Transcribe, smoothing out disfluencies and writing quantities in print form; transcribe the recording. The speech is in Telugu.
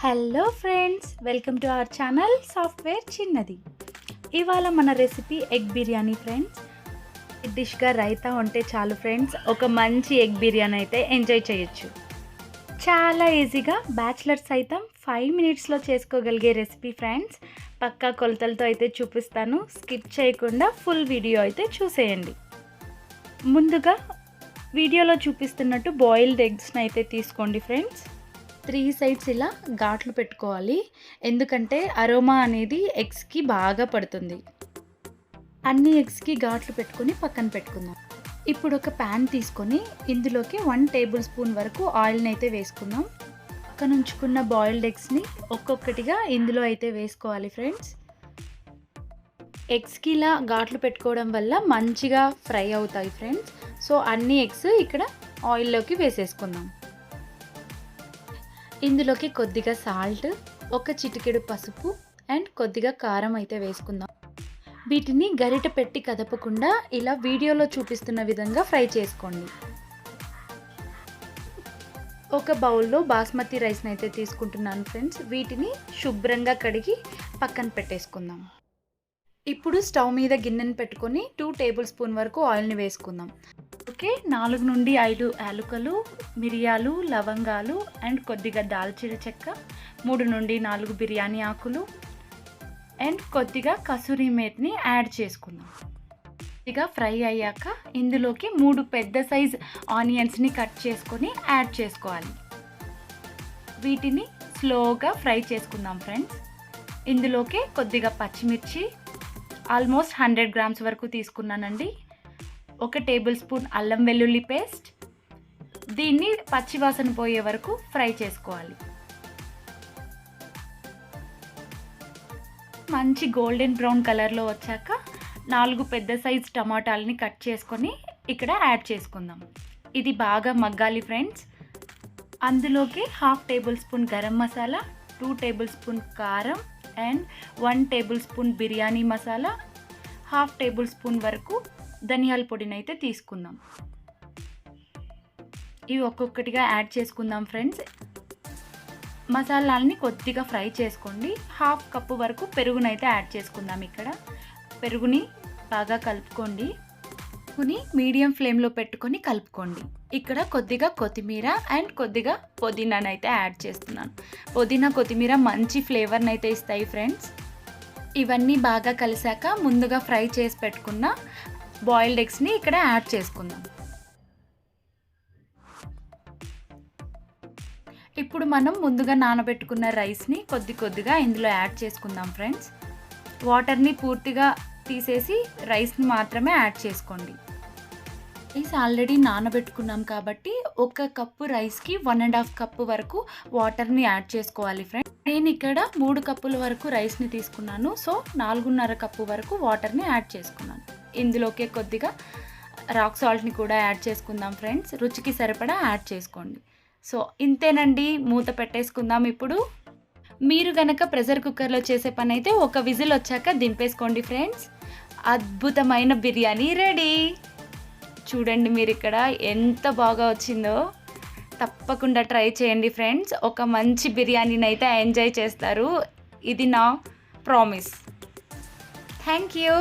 Hello friends, welcome to our channel software చిన్నది. ఇవాళ మన రెసిపీ ఎగ్ బిర్యానీ ఫ్రెండ్స్. డిష్గా రైతా ఉంటే చాలు ఫ్రెండ్స్, ఒక మంచి ఎగ్ బిర్యానీ అయితే ఎంజాయ్ చేయొచ్చు. చాలా ఈజీగా బ్యాచిలర్స్ సైతం 5 మినిట్స్లో చేసుకోగలిగే రెసిపీ ఫ్రెండ్స్. పక్కా కొలతలతో అయితే చూపిస్తాను, స్కిప్ చేయకుండా ఫుల్ వీడియో అయితే చూసేయండి. ముందుగా వీడియోలో చూపిస్తున్నట్టు బాయిల్డ్ ఎగ్స్ని అయితే తీసుకోండి ఫ్రెండ్స్. 3 సైడ్స్ ఇలా ఘాట్లు పెట్టుకోవాలి, ఎందుకంటే అరోమా అనేది ఎగ్స్కి బాగా పడుతుంది. అన్ని ఎగ్స్కి ఘాట్లు పెట్టుకొని పక్కన పెట్టుకుందాం. ఇప్పుడు ఒక ప్యాన్ తీసుకొని ఇందులోకి 1 టేబుల్ స్పూన్ వరకు ఆయిల్ని అయితే వేసుకుందాం. పక్కన ఉంచుకున్న బాయిల్డ్ ఎగ్స్ని ఒక్కొక్కటిగా ఇందులో అయితే వేసుకోవాలి ఫ్రెండ్స్. ఎగ్స్కి ఇలా ఘాట్లు పెట్టుకోవడం వల్ల మంచిగా ఫ్రై అవుతాయి ఫ్రెండ్స్. సో అన్ని ఎగ్స్ ఇక్కడ ఆయిల్లోకి వేసేసుకుందాం. ఇందులోకి కొద్దిగా సాల్ట్, ఒక చిటికెడు పసుపు అండ్ కొద్దిగా కారం అయితే వేసుకుందాం. వీటిని గరిటె పెట్టి కదపకుండా ఇలా వీడియోలో చూపిస్తున్న విధంగా ఫ్రై చేసుకోండి. ఒక బౌల్లో బాస్మతి రైస్ని అయితే తీసుకుంటున్నాను ఫ్రెండ్స్. వీటిని శుభ్రంగా కడిగి పక్కన పెట్టేసుకుందాం. ఇప్పుడు స్టవ్ మీద గిన్నెను పెట్టుకొని 2 టేబుల్ స్పూన్ వరకు ఆయిల్ని వేసుకుందాం. ఓకే, 4 నుండి 5 యాలకులు, మిరియాలు, లవంగాలు అండ్ కొద్దిగా దాల్చిన చెక్క, 3 నుండి 4 బిర్యానీ ఆకులు అండ్ కొద్దిగా కసూరి మేతిని యాడ్ చేసుకుందాం. కొద్దిగా ఫ్రై అయ్యాక ఇందులోకి 3 పెద్ద సైజ్ ఆనియన్స్ని కట్ చేసుకొని యాడ్ చేసుకోవాలి. వీటిని స్లోగా ఫ్రై చేసుకుందాం ఫ్రెండ్స్. ఇందులోకి కొద్దిగా పచ్చిమిర్చి, ఆల్మోస్ట్ 100 గ్రామ్స్ వరకు తీసుకున్నానండి. 1 టేబుల్ స్పూన్ అల్లం వెల్లుల్లి పేస్ట్. దీన్ని పచ్చివాసన పోయే వరకు ఫ్రై చేసుకోవాలి. మంచి గోల్డెన్ బ్రౌన్ కలర్లో వచ్చాక 4 పెద్ద సైజ్ టమాటాలని కట్ చేసుకొని ఇక్కడ యాడ్ చేసుకుందాం. ఇది బాగా మగ్గాలి ఫ్రెండ్స్. అందులోకి 1/2 tablespoon garam masala, 2 tablespoon కారం and 1 tablespoon biryani masala, 1/2 tablespoon వరకు ధనియాల పొడిని అయితే తీసుకుందాం. ఇవి ఒక్కొక్కటిగా యాడ్ చేసుకుందాం ఫ్రెండ్స్. మసాలాలని కొద్దిగా ఫ్రై చేసుకోండి. 1/2 కప్పు వరకు పెరుగునైతే యాడ్ చేసుకుందాం. ఇక్కడ పెరుగుని బాగా కలుపుకోండి. మీడియం ఫ్లేమ్లో పెట్టుకొని కలుపుకోండి. ఇక్కడ కొద్దిగా కొత్తిమీర అండ్ కొద్దిగా పుదీనాను అయితే యాడ్ చేస్తున్నాను. పుదీనా, కొత్తిమీర మంచి ఫ్లేవర్ని అయితే ఇస్తాయి ఫ్రెండ్స్. ఇవన్నీ బాగా కలిసాక ముందుగా ఫ్రై చేసి పెట్టుకున్న బాయిల్డ్ ఎగ్స్ని ఇక్కడ యాడ్ చేసుకుందాం. ఇప్పుడు మనం ముందుగా నానబెట్టుకున్న రైస్ని కొద్దిగా ఇందులో యాడ్ చేసుకుందాం ఫ్రెండ్స్. వాటర్ని పూర్తిగా తీసేసి రైస్ని మాత్రమే యాడ్ చేసుకోండి. రైస్ ఆల్రెడీ నానబెట్టుకున్నాం కాబట్టి 1 కప్పు రైస్కి 1.5 కప్పు వరకు వాటర్ని యాడ్ చేసుకోవాలి ఫ్రెండ్స్. నేను ఇక్కడ 3 కప్పుల వరకు రైస్ని తీసుకున్నాను. సో 4.5 కప్పు వరకు వాటర్ని యాడ్ చేసుకున్నాను. ఇందులోకి కొద్దిగా రాక్ సాల్ట్ని కూడా యాడ్ చేసుకుందాం ఫ్రెండ్స్. రుచికి సరిపడా యాడ్ చేసుకోండి. సో ఇంతేనండి, మూత పెట్టేసుకుందాం. ఇప్పుడు మీరు గనక ప్రెషర్ కుక్కర్లో చేసే పని అయితే 1 విజిల్ వచ్చాక దింపేసుకోండి ఫ్రెండ్స్. అద్భుతమైన బిర్యానీ రెడీ. చూడండి మీరు ఇక్కడ ఎంత బాగా వచ్చిందో. తప్పకుండా ట్రై చేయండి ఫ్రెండ్స్. ఒక మంచి బిర్యానీని అయితే ఎంజాయ్ చేస్తారు. ఇది నా ప్రామిస్. Thank you.